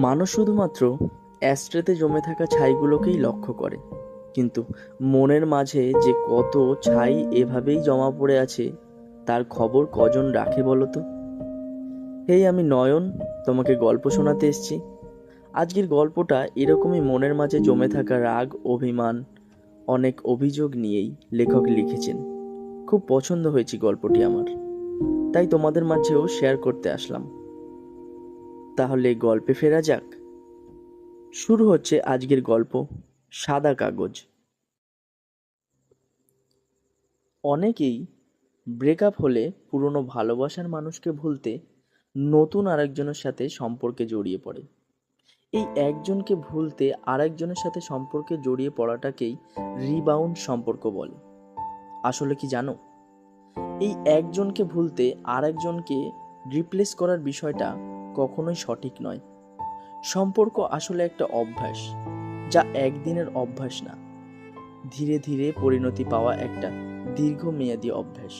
মানুষ শুধুমাত্র অ্যাস্ট্রেতে জমে থাকা ছাইগুলোকেই লক্ষ্য করে, কিন্তু মনের মাঝে যে কত ছাই এভাবেই জমা পড়ে আছে তার খবর কজন রাখে বলো তো। আমি নয়ন, তোমাকে গল্প শোনাতে এসেছি। আজকের গল্পটা এরকমই মনের মাঝে জমে থাকা রাগ, অভিমান, অনেক অভিযোগ নিয়েই লেখক লিখেছেন। খুব পছন্দ হয়েছে গল্পটি আমার, তাই তোমাদের মাঝেও শেয়ার করতে আসলাম। তাহলে গল্পে ফেরা যাক। শুরু হচ্ছে আজকের গল্প, সাদা কাগজ। অনেকেই ব্রেকআপ হলে পুরনো ভালোবাসার মানুষকে ভুলতে নতুন আরেকজনের সাথে সম্পর্কে জড়িয়ে পড়ে। এই একজনকে ভুলতে আরেকজনের সাথে সম্পর্কে জড়িয়ে পড়াটাকেই রিবাউন্ড সম্পর্ক বলে। আসলে কি জানো, এই একজনকে ভুলতে আরেকজনকে রিপ্লেস করার বিষয়টা কখনোই সঠিক নয়। সম্পর্ক আসলে একটা অভ্যাস, যা একদিনের অভ্যাস না, ধীরে ধীরে পরিণতি পাওয়া একটা দীর্ঘমেয়াদী অভ্যাস।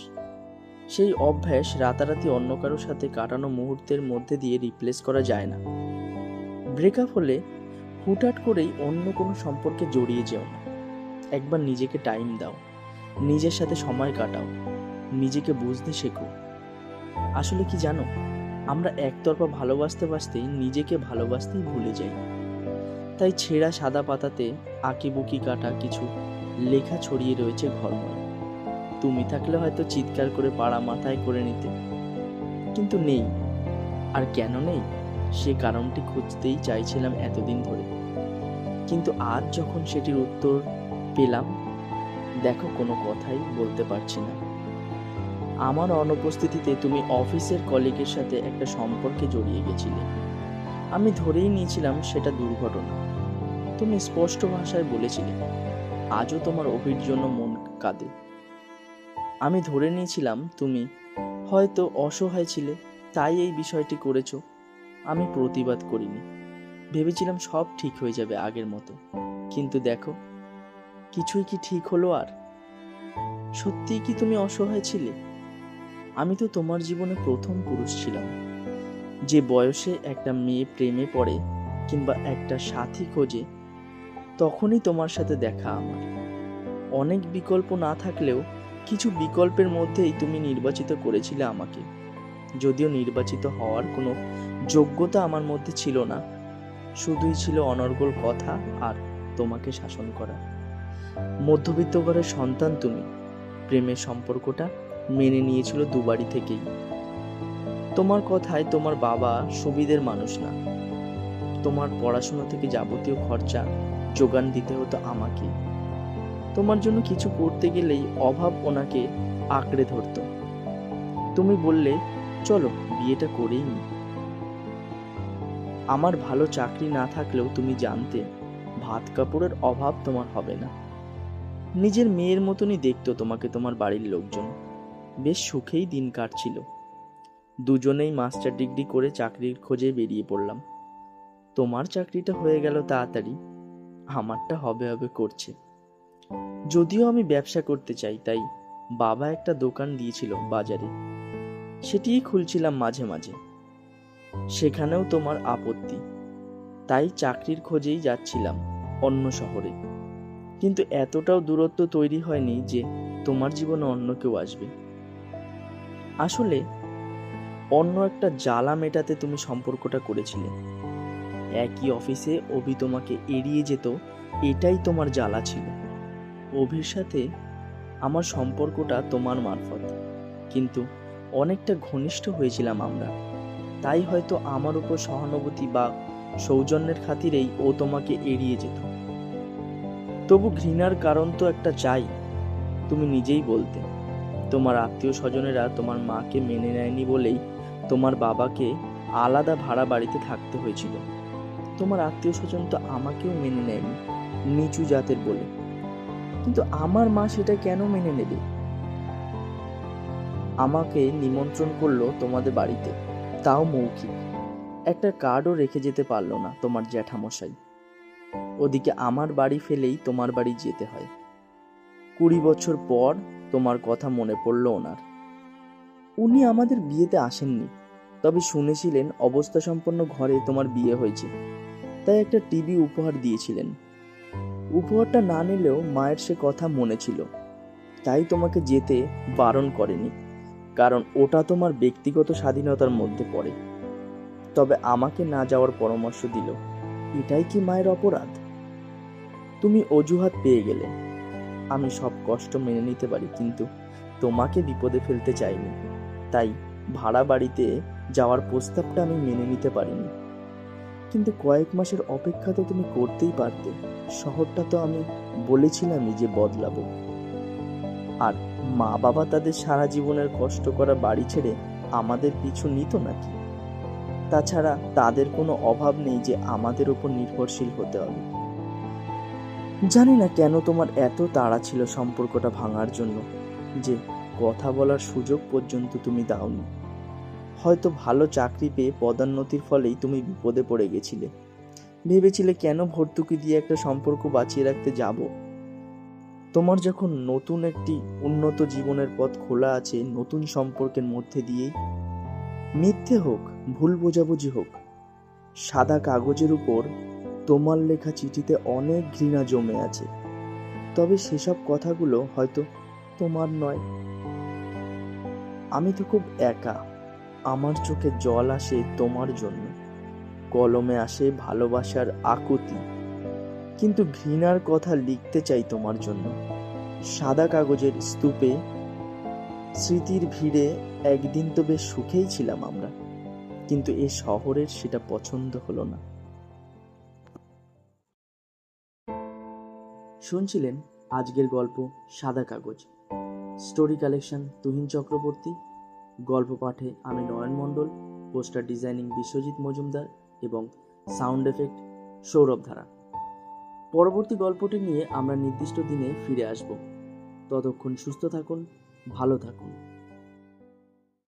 সেই অভ্যাস রাতারাতি অন্য কারোর সাথে কাটানো মুহূর্তের মধ্যে দিয়ে রিপ্লেস করা যায় না। ব্রেকআপ হলে হুটহাট করেই অন্য কোনো সম্পর্কে জড়িয়ে যেও না। একবার নিজেকে টাইম দাও, নিজের সাথে সময় কাটাও, নিজেকে বুঝতে শেখো। আসলে কি জানো, আমরা একতরফা ভালোবাসতে বাসতেই নিজেকে ভালোবাসতেই ভুলে যাই। তাই ছেঁড়া সাদা পাতাতে আঁকিবুকি কাটা কিছু লেখা ছড়িয়ে রয়েছে ঘরময়। তুমি থাকলে হয়তো চিৎকার করে পাড়া মাথায় করে নিতে, কিন্তু নেই। আর কেন নেই সে কারণটি খুঁজতেই চাইছিলাম এতদিন ধরে, কিন্তু আজ যখন সেটির উত্তর পেলাম, দেখো কোনো কথাই বলতে পারছি না। আমার অনুপস্থিতিতে তুমি অফিসের কলিগের সাথে একটা সম্পর্কে জড়িয়ে গেছিলে। আমি ধরেই নিয়েছিলাম সেটা দুর্ঘটনা। তুমি স্পষ্ট ভাষায় বলেছিলে আজও তোমার অভির জন্য মন কাঁদে। আমি ধরে নিয়েছিলাম তুমি হয়তো অসহায় ছিলে, তাই এই বিষয়টি করেছো। আমি প্রতিবাদ করিনি, ভেবেছিলাম সব ঠিক হয়ে যাবে আগের মতো। কিন্তু দেখো, কিছুই কি ঠিক হলো? আর সত্যিই কি তুমি অসহায় ছিলে? আমি তো তোমার জীবনে প্রথম পুরুষ ছিলাম, যে বয়সে একটা মেয়ে প্রেমে পড়ে কিংবা একটা সাথী খোঁজে, তখনই তোমার সাথে দেখা আমার। অনেক বিকল্প না থাকলেও কিছু বিকল্পের মধ্যেই তুমি নির্বাচিত করেছিলে আমাকে। যদিও নির্বাচিত হওয়ার কোনো যোগ্যতা আমার মধ্যে ছিল না, শুধুই ছিল অনর্গল কথা আর তোমাকে শাসন করা। মধ্যবিত্ত ঘরের সন্তান তুমি, প্রেমের সম্পর্কটা মেনে নিয়েছিল দুবাড়ি থেকেই। তোমার কথায় তোমার বাবা সুবিধের মানুষ না, তোমার পড়াশোনা থেকে যাবতীয় খরচা যোগান দিতে হতো আমাকে। তোমার জন্য কিছু করতে গেলেই অভাব ওনাকে আঁকড়ে ধরত। তুমি বললে চলো বিয়েটা করেই নি। আমার ভালো চাকরি না থাকলেও তুমি জানতে ভাত কাপড়ের অভাব তোমার হবে না। নিজের মেয়ের মতনই দেখতো তোমাকে তোমার বাড়ির লোকজন। বেশ সুখেই দিন কাটছিল। দুজনেই মাস্টার ডিগ্রি করে চাকরির খোঁজে বেরিয়ে পড়লাম। তোমার চাকরিটা হয়ে গেল তাড়াতাড়ি, আমারটা হবে হবে করছে। যদিও আমি ব্যবসা করতে চাই, তাই বাবা একটা দোকান দিয়েছিল বাজারে, সেটিই খুলছিলাম মাঝে মাঝে। সেখানেও তোমার আপত্তি, তাই চাকরির খোঁজেই যাচ্ছিলাম অন্য শহরে। কিন্তু এতটাও দূরত্ব তৈরি হয়নি যে তোমার জীবনে অন্য কেউ আসবে। আসলে অন্য একটা জ্বালা মেটাতে তুমি সম্পর্কটা করেছিলে। একই অফিসে অভি তোমাকে এড়িয়ে যেত, এটাই তোমার জ্বালা ছিল। অভির সাথে আমার সম্পর্কটা তোমার মারফত, কিন্তু অনেকটা ঘনিষ্ঠ হয়েছিলাম আমরা। তাই হয়তো আমার উপর সহানুভূতি বা সৌজন্যের খাতিরেই ও তোমাকে এড়িয়ে যেত। তবু ঘৃণার কারণ তো একটা চাই। তুমি নিজেই বলতে তোমার আত্মীয় স্বজনেরা তোমার মাকে মেনে নেয়নি বলেই তোমার বাবাকে আলাদা ভাড়া বাড়িতে থাকতে হয়েছিল। তোমার আত্মীয় স্বজন তো আমাকেও মেনে নেয়নি, নিচু জাতের বলে। কিন্তু আমার মা সেটা কেন মেনে নেবে? আমাকে নিমন্ত্রণ করলো তোমাদের বাড়িতে, তাও মৌখিক। একটা কার্ডও রেখে যেতে পারলো না তোমার জ্যাঠামশাই। ওদিকে আমার বাড়ি ফেলেই তোমার বাড়ি যেতে হয়। 20 বছর পর তোমার কথা মনে পড়লো ওনার। উনি আমাদের বিয়েতে আসেননি, তবে শুনেছিলেন অবস্থা সম্পন্ন ঘরে তোমার বিয়ে হয়েছে, তাই একটা টিভি উপহার দিয়েছিলেন। উপহারটা না নিলেও মায়ের সে কথা মনে ছিল, তাই তোমাকে যেতে বারণ করেনি, কারণ ওটা তোমার ব্যক্তিগত স্বাধীনতার মধ্যে পড়ে। তবে আমাকে না যাওয়ার পরামর্শ দিল। এটাই কি মায়ের অপরাধ? তুমি অজুহাত পেয়ে গেলে। আমি সব কষ্ট মেনে নিতে পারি, কিন্তু তোমাকে বিপদে ফেলতে চাইনি, তাই ভাড়া বাড়িতে যাওয়ার প্রস্তাবটা আমি মেনে নিতে পারিনি। কিন্তু কয়েক মাসের অপেক্ষা তো তুমি করতেই পারতে। শহরটা তো আমি বলেছিলামই যে বদলাবো। আর মা বাবা তাদের সারা জীবনের কষ্ট করা বাড়ি ছেড়ে আমাদের পিছু নিত নাকি? তাছাড়া তাদের কোনো অভাব নেই যে আমাদের উপর নির্ভরশীল হতে হবে। জানি না কেন তোমার এত তাড়া ছিল সম্পর্কটা ভাঙার জন্য, যে কথা বলার সুযোগ পর্যন্ত তুমি দাওনি। হয়তো ভালো চাকরি পেয়ে পদোন্নতির ফলেই তুমি বিপদে পড়ে গেছিলে। ভেবেছিলে কেন ভর্তুকি দিয়ে একটা সম্পর্ক বাঁচিয়ে রাখতে যাব। তোমার যখন নতুন একটি উন্নত জীবনের পথ খোলা আছে নতুন সম্পর্কের মধ্যে দিয়েই, মিথ্যে হোক, ভুল বোঝাবুঝি হোক, সাদা কাগজের উপর তোমার লেখা চিঠিতে অনেক ঘৃণা জমে আছে। তবে সেসব কথাগুলো হয়তো তোমার নয়। আমি তো খুব একা। আমার চোখে জল আসে তোমার জন্য, কলমে আসে ভালোবাসার আকুতি, কিন্তু ঘৃণার কথা লিখতে চাই তোমার জন্য। সাদা কাগজের স্তূপে স্মৃতির ভিড়ে একদিন তো বেশ সুখেই ছিলাম আমরা, কিন্তু এ শহরের সেটা পছন্দ হলো না। শুনছিলেন আজকের গল্প সাদা কাগজ। স্টোরি কালেকশন তুহিন চক্রবর্তী, গল্প পাঠে আমি নয়ন মণ্ডল, পোস্টার ডিজাইনিং বিশ্বজিৎ মজুমদার এবং সাউন্ড এফেক্ট সৌরভ ধারা। পরবর্তী গল্পটি নিয়ে আমরা নির্দিষ্ট দিনে ফিরে আসব। ততক্ষণ সুস্থ থাকুন, ভালো থাকুন।